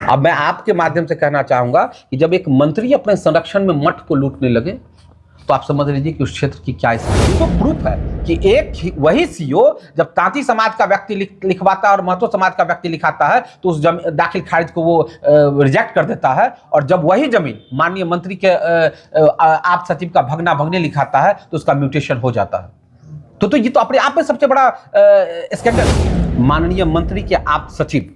अब मैं आपके माध्यम से कहना चाहूंगा कि जब एक मंत्री अपने संरक्षण में मठ को लूटने लगे तो आप समझ लीजिए कि उस क्षेत्र की क्या स्थिति। तो प्रूफ है कि एक वही सीओ जब तांती समाज का व्यक्ति लिखवाता है और महतो समाज का व्यक्ति लिखाता है तो उस दाखिल खारिज को वो रिजेक्ट कर देता है, और जब वही जमीन माननीय मंत्री के आप सचिव का भगना भगने लिखाता है तो उसका म्यूटेशन हो जाता है। तो ये तो अपने आप में सबसे बड़ा स्कैंडल। माननीय मंत्री के आप सचिव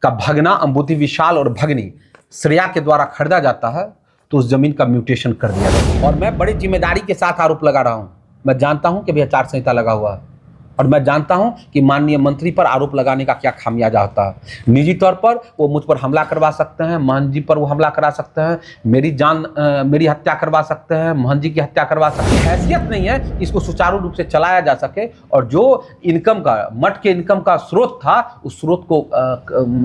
का भगना अंबुति विशाल और भगनी श्रेया के द्वारा खरीदा जाता है तो उस जमीन का म्यूटेशन कर दिया जाता है। और मैं बड़ी जिम्मेदारी के साथ आरोप लगा रहा हूं। मैं जानता हूं कि भैया आचार संहिता लगा हुआ है और मैं जानता हूं कि माननीय मंत्री पर आरोप लगाने का क्या खामियाजा होता है। निजी तौर पर वो मुझ पर हमला करवा सकते हैं, महंत जी पर वो हमला करा सकते हैं, मेरी हत्या करवा सकते हैं, महंत जी की हत्या करवा सकते हैं। हैसियत नहीं है कि इसको सुचारू रूप से चलाया जा सके, और जो इनकम का मठ के इनकम का स्रोत था उस स्रोत को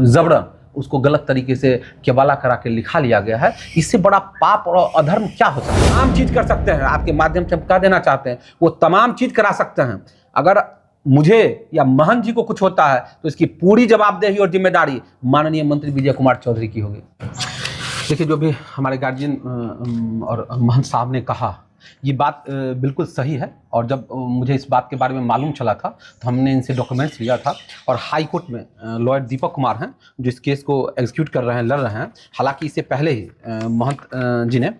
जबरन उसको गलत तरीके से केवाला करा के लिखा लिया गया है। इससे बड़ा पाप और अधर्म क्या हो सकता है? तमाम चीज कर सकते हैं, आपके माध्यम से हम कह देना चाहते हैं वो तमाम चीज करा सकते हैं। अगर मुझे या महंत जी को कुछ होता है तो इसकी पूरी जवाबदेही और जिम्मेदारी माननीय मंत्री विजय कुमार चौधरी की होगी। देखिए, जो भी हमारे गार्जियन और महंत साहब ने कहा ये बात बिल्कुल सही है, और जब मुझे इस बात के बारे में मालूम चला था तो हमने इनसे डॉक्यूमेंट्स लिया था, और हाई कोर्ट में लॉयर दीपक कुमार हैं जो इस केस को एग्जीक्यूट कर रहे हैं, लड़ रहे हैं। हालांकि इससे पहले ही महंत जी ने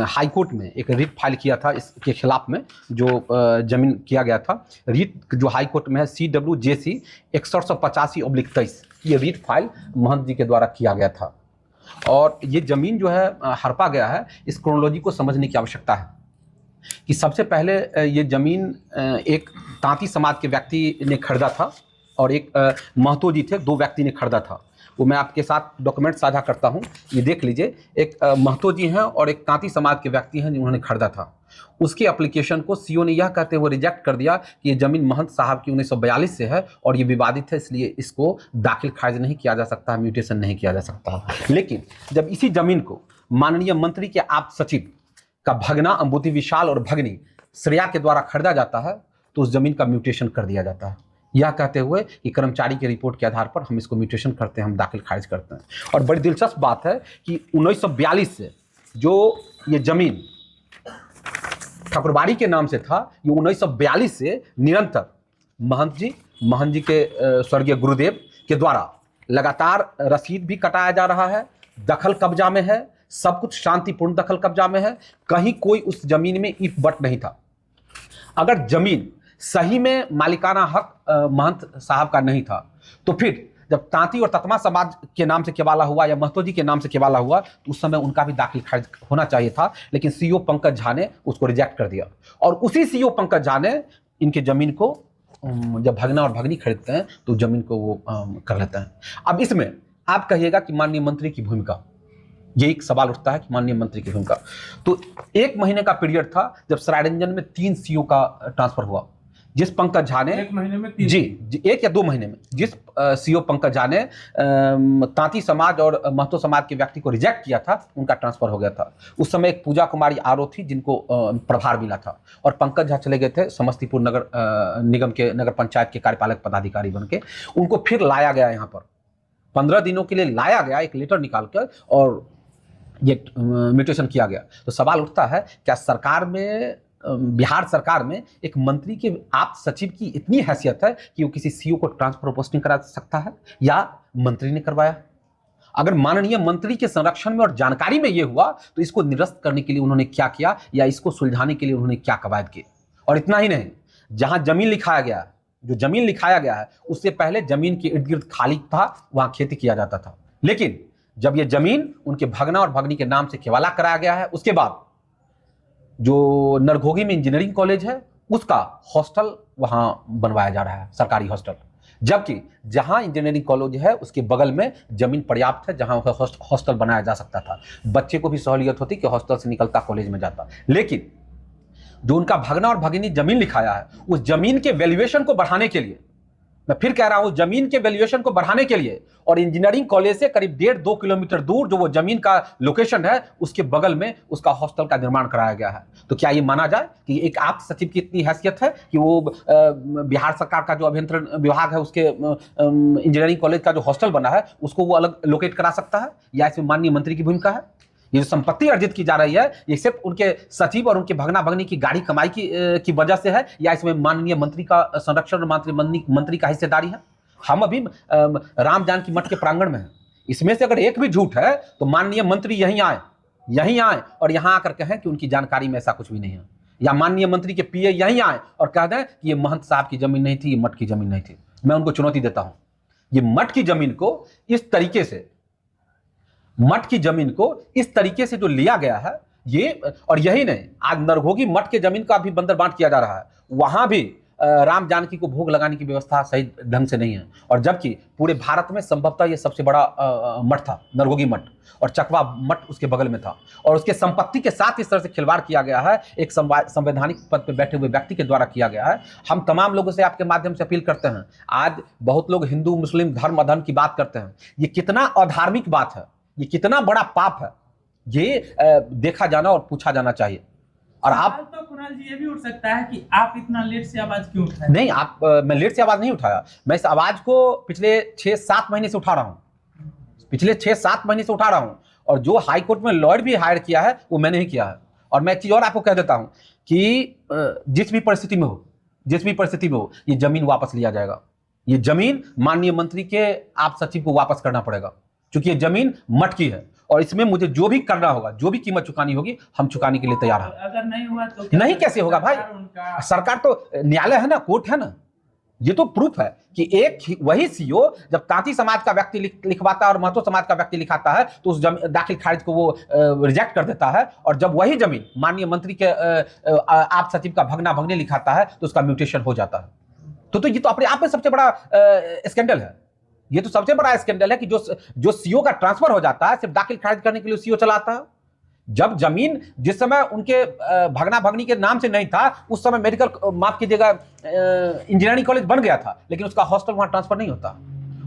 हाई कोर्ट में एक रीट फाइल किया था इसके खिलाफ में, जो जमीन किया गया था। रीट जो हाई कोर्ट में है CWJC 6185/23, ये रीट फाइल महंत जी के द्वारा किया गया था। और ये जमीन जो है हड़पा गया है, इस क्रोनोलॉजी को समझने की आवश्यकता है कि सबसे पहले ये जमीन एक तांती समाज के व्यक्ति ने खरीदा था और एक महतो जी थे, दो व्यक्ति ने खरीदा था। वो मैं आपके साथ डॉक्यूमेंट साझा करता हूँ, ये देख लीजिए। एक महतो जी हैं और एक तांती समाज के व्यक्ति हैं जिन्होंने खरीदा था। उसके एप्लीकेशन को सीओ ने यह कहते हुए रिजेक्ट कर दिया कि ये जमीन महंत साहब की 1942 से है और ये विवादित है, इसलिए इसको दाखिल खारिज नहीं किया जा सकता, म्यूटेशन नहीं किया जा सकता। लेकिन जब इसी जमीन को माननीय मंत्री के आप सचिव का भगना अंबुति विशाल और भगनी श्रेया के द्वारा खरीदा जाता है तो उस जमीन का म्यूटेशन कर दिया जाता है, यह कहते हुए कि कर्मचारी के रिपोर्ट के आधार पर हम इसको म्यूटेशन करते हैं, हम दाखिल खारिज करते हैं। और बड़ी दिलचस्प बात है कि 1942 से जो ये जमीन ठाकुरबाड़ी के नाम से था, ये 1942 से निरंतर महंत जी के स्वर्गीय गुरुदेव के द्वारा लगातार रसीद भी कटाया जा रहा है, दखल कब्जा में है, सब कुछ शांतिपूर्ण दखल कब्जा में है। कहीं कोई उस जमीन में इफ बट नहीं था। अगर जमीन सही में मालिकाना हक महंत साहब का नहीं था तो फिर जब तांती और ततमा समाज के नाम से केवाला हुआ या महतो जी के नाम से केवाला हुआ तो उस समय उनका भी दाखिल खारिज होना चाहिए था, लेकिन सीओ पंकज झा ने उसको रिजेक्ट कर दिया। और उसी सीओ पंकज झा ने इनके जमीन को जब भगना और भगनी खरीदते हैं तो जमीन को वो कर लेते हैं। अब इसमें आप कहिएगा कि माननीय मंत्री की भूमिका, ये एक सवाल उठता है कि माननीय मंत्री की भूमिका। तो 1 महीने का पीरियड था जब सरायरंजन में 3 सीओ का ट्रांसफर हुआ, जिस पंकज झा ने 1 महीने में 3 जी 1 या 2 महीने में जिस सीओ पंकज झा ने तांती समाज और महतो समाज के व्यक्ति को रिजेक्ट किया था उनका ट्रांसफर हो गया था। उस समय एक पूजा कुमारी आरो थी जिनको प्रभार मिला था, और पंकज झा चले गए थे समस्तीपुर नगर निगम के नगर पंचायत के कार्यपालक पदाधिकारी बन के। उनको फिर लाया गया, यहाँ पर 15 दिनों के लिए लाया गया, एक लेटर निकालकर, और ये म्यूटेशन किया गया। तो सवाल उठता है, क्या सरकार में, बिहार सरकार में एक मंत्री के आप सचिव की इतनी हैसियत है कि वो किसी सीओ को ट्रांसफर पोस्टिंग करा सकता है, या मंत्री ने करवाया? अगर माननीय मंत्री के संरक्षण में और जानकारी में ये हुआ तो इसको निरस्त करने के लिए उन्होंने क्या किया, या इसको सुलझाने के लिए उन्होंने क्या कवायद किए? और इतना ही नहीं, जहां जमीन लिखाया गया, जो जमीन लिखाया गया है उससे पहले जमीन के इर्द गिर्द खाली था, वहां खेती किया जाता था। लेकिन जब ये जमीन उनके भगना और भगनी के नाम से केवाला कराया गया है, उसके बाद जो नरघोगी में इंजीनियरिंग कॉलेज है उसका हॉस्टल वहां बनवाया जा रहा है, सरकारी हॉस्टल। जबकि जहां इंजीनियरिंग कॉलेज है उसके बगल में जमीन पर्याप्त है जहां हॉस्टल बनाया जा सकता था, बच्चे को भी सहूलियत होती कि हॉस्टल से निकलता कॉलेज में जाता। लेकिन जो उनका भगना और भगिनी जमीन लिखाया है, उस जमीन के वैल्यूएशन को बढ़ाने के लिए मैं फिर कह रहा हूं, जमीन के वैल्यूएशन को बढ़ाने के लिए और इंजीनियरिंग कॉलेज से करीब 1.5-2 किलोमीटर दूर जो वो जमीन का लोकेशन है, उसके बगल में उसका हॉस्टल का निर्माण कराया गया है। तो क्या ये माना जाए कि एक आप सचिव की इतनी हैसियत है कि वो बिहार सरकार का जो अभियंत्रण विभाग है उसके इंजीनियरिंग कॉलेज का जो हॉस्टल बना है उसको वो अलग लोकेट करा सकता है? या इसमें माननीय मंत्री की भूमिका है? ये जो संपत्ति अर्जित की जा रही है, ये सिर्फ उनके सचिव और उनके भगना भगनी की गाड़ी कमाई की वजह से है, या इसमें माननीय मंत्री का संरक्षण और मंत्री का हिस्सेदारी है? हम अभी राम जानकी मठ के प्रांगण में हैं। इसमें से अगर एक भी झूठ है तो माननीय मंत्री यहीं आए और यहां आकर कहें कि उनकी जानकारी में ऐसा कुछ भी नहीं है, या माननीय मंत्री के पीए यहीं आए और कह दें कि ये महंत साहब की जमीन नहीं थी, ये मठ की जमीन नहीं थी। मैं उनको चुनौती देता हूं, ये मठ की जमीन को इस तरीके से जो लिया गया है, ये और यही नहीं, आज नरघोगी मठ के जमीन का भी बंदरबांट किया जा रहा है। वहां भी राम जानकी को भोग लगाने की व्यवस्था सही ढंग से नहीं है, और जबकि पूरे भारत में संभवतः ये सबसे बड़ा मठ था, नरघोगी मठ, और चकवा मठ उसके बगल में था, और उसके संपत्ति के साथ इस तरह से खिलवाड़ किया गया है, एक संवैधानिक पद पर बैठे हुए व्यक्ति के द्वारा किया गया है। हम तमाम लोगों से आपके माध्यम से अपील करते हैं, आज बहुत लोग हिंदू मुस्लिम धर्म अधर्म की बात करते हैं, ये कितना अधार्मिक बात है, ये कितना बड़ा पाप है, ये देखा जाना और पूछा जाना चाहिए। और आप तो कुणाल जी, ये भी उठ सकता है कि आप इतना लेट से आवाज क्यों उठाए? नहीं, मैं लेट से आवाज नहीं उठाया, मैं इस आवाज को पिछले 6-7 महीने से उठा रहा हूं, और जो हाई कोर्ट में लॉयर भी हायर किया है वो मैंने ही किया है। और मैं एक चीज और आपको कह देता हूं कि जिस भी परिस्थिति में हो ये जमीन वापस लिया जाएगा। ये जमीन माननीय मंत्री के आप सचिव को वापस करना पड़ेगा, क्योंकि ये जमीन मठ की है, और इसमें मुझे जो भी करना होगा, जो भी कीमत चुकानी होगी, हम चुकाने के लिए तैयार हैं। अगर नहीं हुआ तो नहीं कैसे होगा भाई? सरकार तो न्यायालय है ना, कोर्ट है ना, ये तो प्रूफ है कि एक वही सीओ जब तांती समाज का व्यक्ति लिखवाता है और महतो समाज का व्यक्ति लिखाता है तो उस दाखिल खारिज को वो रिजेक्ट कर देता है, और जब वही जमीन माननीय मंत्री के आप सचिव का भगना भगनी लिखाता है तो उसका म्यूटेशन हो जाता है। तो ये तो अपने आप में सबसे बड़ा स्कैंडल है। ये तो सबसे बड़ा स्कैंडल है कि जो सीओ का ट्रांसफर हो जाता है सिर्फ दाखिल खारिज करने के लिए सीओ चलाता है, जब जमीन जिस समय उनके भगना भगनी के नाम से नहीं था, उस समय मेडिकल माफ कीजिएगा इंजीनियरिंग कॉलेज बन गया था, लेकिन उसका हॉस्टल वहां ट्रांसफर नहीं होता,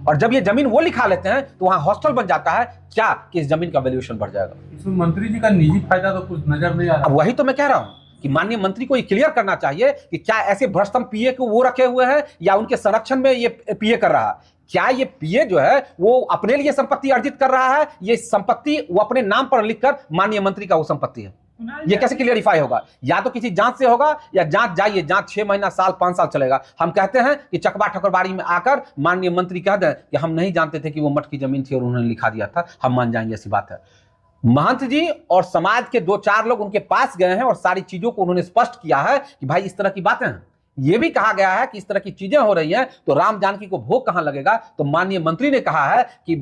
और जब ये जमीन वो लिखा लेते हैं तो वहां हॉस्टल बन जाता है। क्या कि इस जमीन का वैल्यूएशन बढ़ जाएगा? इसमें मंत्री जी का निजी फायदा तो कुछ नजर नहीं आ रहा। अब वही तो मैं कह रहा हूं कि माननीय मंत्री को ये क्लियर करना चाहिए कि क्या ऐसे भ्रष्टम पीए को वो रखे हुए हैं या उनके संरक्षण में ये पीए कर रहा है? क्या ये पीए जो है वो अपने लिए संपत्ति अर्जित कर रहा है? ये संपत्ति वो अपने नाम पर लिखकर माननीय मंत्री का वो संपत्ति है? ये कैसे क्लियरिफाई होगा? या तो किसी जांच से होगा, या जांच जाइए, जांच 6 महीना, साल, 5 साल चलेगा। हम कहते हैं कि चकवा ठकुरबाड़ी में आकर माननीय मंत्री कह दें कि हम नहीं जानते थे कि वो मठ की जमीन थी और उन्होंने लिखा दिया था, हम मान जाएंगे, ऐसी बात है। महंत जी और समाज के 2-4 लोग उनके पास गए हैं और सारी चीजों को उन्होंने स्पष्ट किया है कि भाई इस तरह की बातें हैं। यह भी कहा गया है कि इस तरह की चीजें हो रही हैं तो राम जानकी को भोग कहां लगेगा? तो माननीय मंत्री ने कहा है कि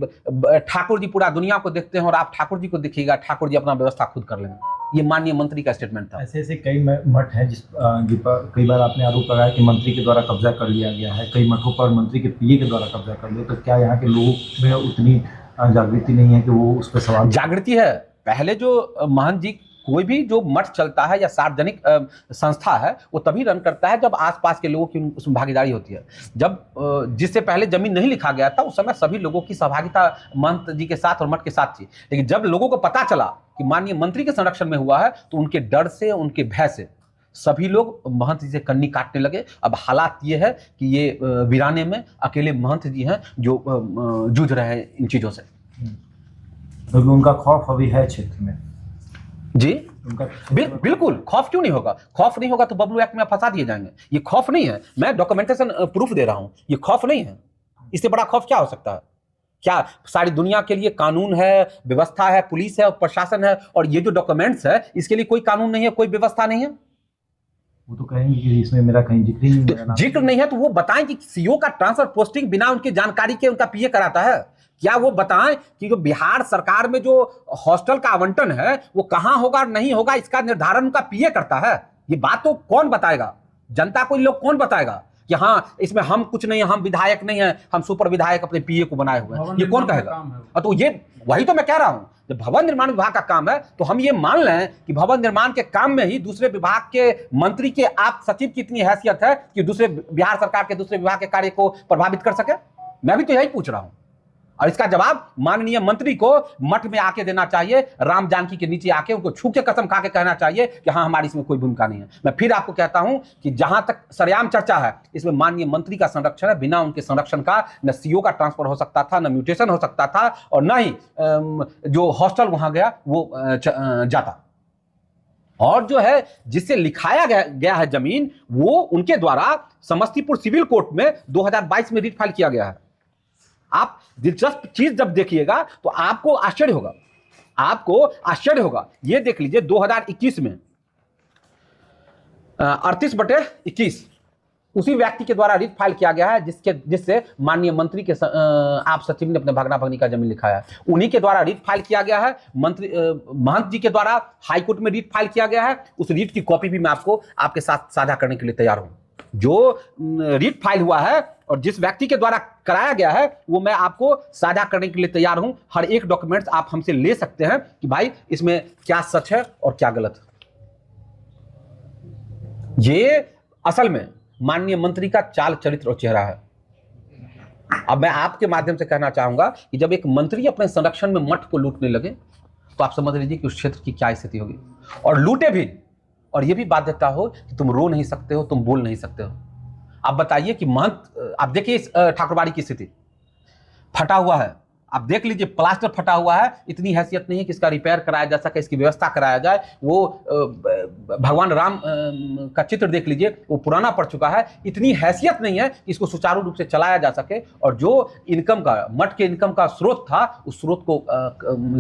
ठाकुर जी पूरा दुनिया को देखते हैं और आप ठाकुर जी को देखिएगा, ठाकुर जी अपना व्यवस्था खुद कर लेंगे। ये माननीय मंत्री का स्टेटमेंट था। ऐसे कई मठ हैं जिस पर कई बार आपने आरोप लगाया कि मंत्री के द्वारा कब्जा कर लिया गया है, कई मठों पर मंत्री के पीए के द्वारा कब्जा कर लिया, तो क्या यहाँ के लोगों में उतनी जागृति नहीं है कि वो उस पर सवाल? जागृति है। पहले जो महंत जी, कोई भी जो मठ चलता है या सार्वजनिक संस्था है वो तभी रन करता है जब आसपास के लोगों की उसमें भागीदारी होती है। जब जिससे पहले जमीन नहीं लिखा गया था उस समय सभी लोगों की सहभागिता महंत जी के साथ और मठ के साथ थी, लेकिन जब लोगों को पता चला कि माननीय मंत्री के संरक्षण में हुआ है तो उनके डर से, उनके भय से सभी लोग महंत जी से कन्नी काटने लगे। अब हालात ये है कि ये वीराने में अकेले महंत जी हैं जो जूझ रहे हैं इन चीजों से, क्योंकि उनका खौफ अभी है क्षेत्र में। जी बिल्कुल, खौफ क्यों नहीं होगा? खौफ नहीं होगा तो बबलू एक्ट में फंसा दिए जाएंगे। ये खौफ नहीं है, मैं डॉक्यूमेंटेशन प्रूफ दे रहा हूं, ये खौफ नहीं है। इससे बड़ा खौफ क्या हो सकता है? क्या सारी दुनिया के लिए कानून है, व्यवस्था है, पुलिस है और प्रशासन है, और ये जो डॉक्यूमेंट्स है इसके लिए कोई कानून नहीं है, कोई व्यवस्था नहीं है? वो तो कहेंगे कि इसमें मेरा कहीं जिक्र ही नहीं है। जिक्र नहीं है तो वो बताएं कि सीओ का ट्रांसफर पोस्टिंग बिना उनकी जानकारी के उनका पीए कराता है। क्या वो बताएं कि जो बिहार सरकार में जो हॉस्टल का आवंटन है वो कहां होगा नहीं होगा, इसका निर्धारण उनका पीए करता है? ये बात तो कौन बताएगा? जनता को लोग कौन बताएगा? कि हाँ इसमें हम कुछ नहीं, हम विधायक नहीं है, हम सुपर विधायक अपने पीए को बनाए हुए हैं, ये कौन कहेगा? तो ये वही तो मैं कह रहा हूं, जब भवन निर्माण विभाग का काम है तो हम ये मान लें कि भवन निर्माण के काम में ही दूसरे विभाग के मंत्री के आप सचिव की इतनी हैसियत है कि दूसरे बिहार सरकार के दूसरे विभाग के कार्य को प्रभावित कर सके। मैं भी तो यही पूछ रहा हूं, और इसका जवाब माननीय मंत्री को मठ में आके देना चाहिए, राम जानकी के नीचे आके उनको छू के कसम खा के कहना चाहिए कि हाँ हमारी इसमें कोई भूमिका नहीं है। मैं फिर आपको कहता हूं कि जहां तक सरेआम चर्चा है इसमें माननीय मंत्री का संरक्षण है, बिना उनके संरक्षण का न सीओ का ट्रांसफर हो सकता था, न म्यूटेशन हो सकता था, और न ही जो हॉस्टल वहां गया वो जाता। और जो है जिससे लिखाया गया है जमीन, वो उनके द्वारा समस्तीपुर सिविल कोर्ट में 2022 में रिट फाइल किया गया है। आप दिलचस्प चीज जब देखिएगा तो आपको आश्चर्य होगा, आपको आश्चर्य होगा। ये देख लीजिए 2021 में 38/21 उसी व्यक्ति के द्वारा रिट फाइल किया गया है जिससे माननीय मंत्री के आप सचिव ने अपने भगना भगनी का जमीन लिखाया है, उन्हीं के द्वारा रिट फाइल किया गया है। मंत्री महंत जी के द्वारा हाईकोर्ट में रिट फाइल किया गया है। उस रिट की कॉपी भी मैं आपको आपके साथ साझा करने के लिए तैयार हूं। जो रिट फाइल हुआ है और जिस व्यक्ति के द्वारा कराया गया है वो मैं आपको साझा करने के लिए तैयार हूं। हर एक डॉक्यूमेंट्स आप हमसे ले सकते हैं कि भाई इसमें क्या सच है और क्या गलत है। ये असल में माननीय मंत्री का चाल चरित्र और चेहरा है। अब मैं आपके माध्यम से कहना चाहूंगा कि जब एक मंत्री अपने संरक्षण में मठ को लूटने लगे तो आप समझ लीजिए कि उस क्षेत्र की क्या स्थिति होगी, और लूटे भी, और यह भी बाध्यता हो कि तुम रो नहीं सकते हो, तुम बोल नहीं सकते हो। आप बताइए कि महंत, आप देखिए इस ठाकुरबाड़ी की स्थिति फटा हुआ है, आप देख लीजिए प्लास्टर फटा हुआ है, इतनी हैसियत नहीं है कि इसका रिपेयर कराया जा सके, इसकी व्यवस्था कराया जाए। वो भगवान राम का चित्र देख लीजिए, वो पुराना पड़ चुका है, इतनी हैसियत नहीं है कि इसको सुचारू रूप से चलाया जा सके। और जो इनकम का, मठ के इनकम का स्रोत था, उस स्रोत को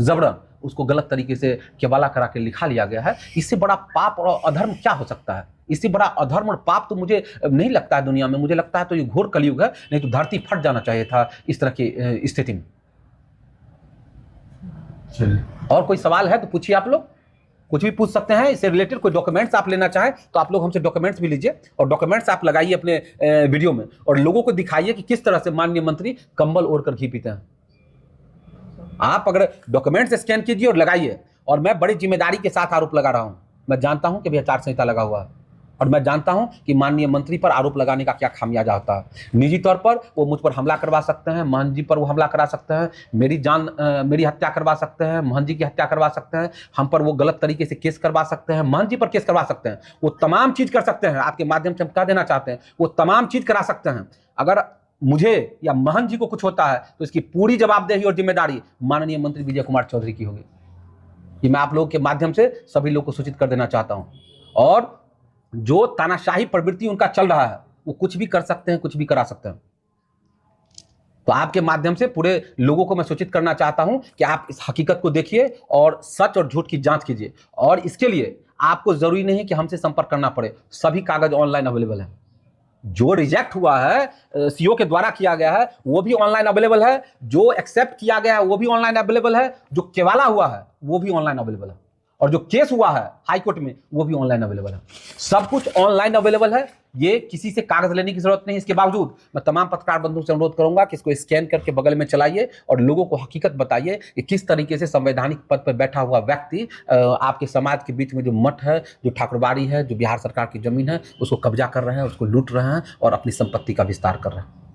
जबरन उसको गलत तरीके से केवाला करा के लिखा लिया गया है। इससे बड़ा पाप और अधर्म क्या हो सकता है? इससे बड़ा अधर्म और पाप तो मुझे नहीं लगता है दुनिया में। मुझे लगता है तो ये घोर कलयुग है, नहीं तो धरती फट जाना चाहिए था इस तरह की स्थिति में। और कोई सवाल है तो पूछिए, आप लोग कुछ भी पूछ सकते हैं इससे रिलेटेड। कोई डॉक्यूमेंट्स आप लेना चाहें तो आप लोग हमसे डॉक्यूमेंट्स भी लीजिए, और डॉक्यूमेंट्स आप लगाइए अपने वीडियो में और लोगों को दिखाइए कि किस तरह से माननीय मंत्री कंबल ओढ़कर घी पीते हैं। आप अगर डॉक्यूमेंट्स स्कैन कीजिए और लगाइए, और मैं बड़ी जिम्मेदारी के साथ आरोप लगा रहा हूं। मैं जानता हूं कि आचार संहिता लगा हुआ है, और मैं जानता हूं कि माननीय मंत्री पर आरोप लगाने का क्या खामियाजा होता है। निजी तौर पर वो मुझ पर हमला करवा सकते हैं, महंत जी पर वो हमला करा सकते हैं, मेरी हत्या करवा सकते हैं, महंत जी की हत्या करवा सकते हैं, हम पर वो गलत तरीके से केस करवा सकते हैं, महंत जी पर केस करवा सकते हैं। वो तमाम चीज कर सकते हैं। आपके माध्यम से हम कह देना चाहते हैं, वो तमाम चीज करा सकते हैं। अगर मुझे या महंत जी को कुछ होता है तो इसकी पूरी जवाबदेही और जिम्मेदारी माननीय मंत्री विजय कुमार चौधरी की होगी। ये मैं आप लोगों के माध्यम से सभी लोगों को सूचित कर देना चाहता हूं। और जो तानाशाही प्रवृत्ति उनका चल रहा है, वो कुछ भी कर सकते हैं, कुछ भी करा सकते हैं। तो आपके माध्यम से पूरे लोगों को मैं सूचित करना चाहता हूं कि आप इस हकीकत को देखिए और सच और झूठ की जांच कीजिए। और इसके लिए आपको जरूरी नहीं कि हमसे संपर्क करना पड़े, सभी कागज ऑनलाइन अवेलेबल है। जो रिजेक्ट हुआ है सीओ के द्वारा किया गया है वो भी ऑनलाइन अवेलेबल है, जो एक्सेप्ट किया गया है वो भी ऑनलाइन अवेलेबल है, जो केवाला हुआ है वो भी ऑनलाइन अवेलेबल है, और जो केस हुआ है हाई कोर्ट में वो भी ऑनलाइन अवेलेबल है। सब कुछ ऑनलाइन अवेलेबल है। ये किसी से कागज लेने की जरूरत नहीं। इसके बावजूद मैं तमाम पत्रकार बंधुओं से अनुरोध करूंगा कि इसको स्कैन करके बगल में चलाइए और लोगों को हकीकत बताइए कि किस तरीके से संवैधानिक पद पर बैठा हुआ व्यक्ति आपके समाज के बीच में जो मठ है, जो ठाकुरबाड़ी है, जो बिहार सरकार की जमीन है, उसको कब्जा कर रहे हैं, उसको लूट रहे हैं और अपनी संपत्ति का विस्तार कर रहे हैं।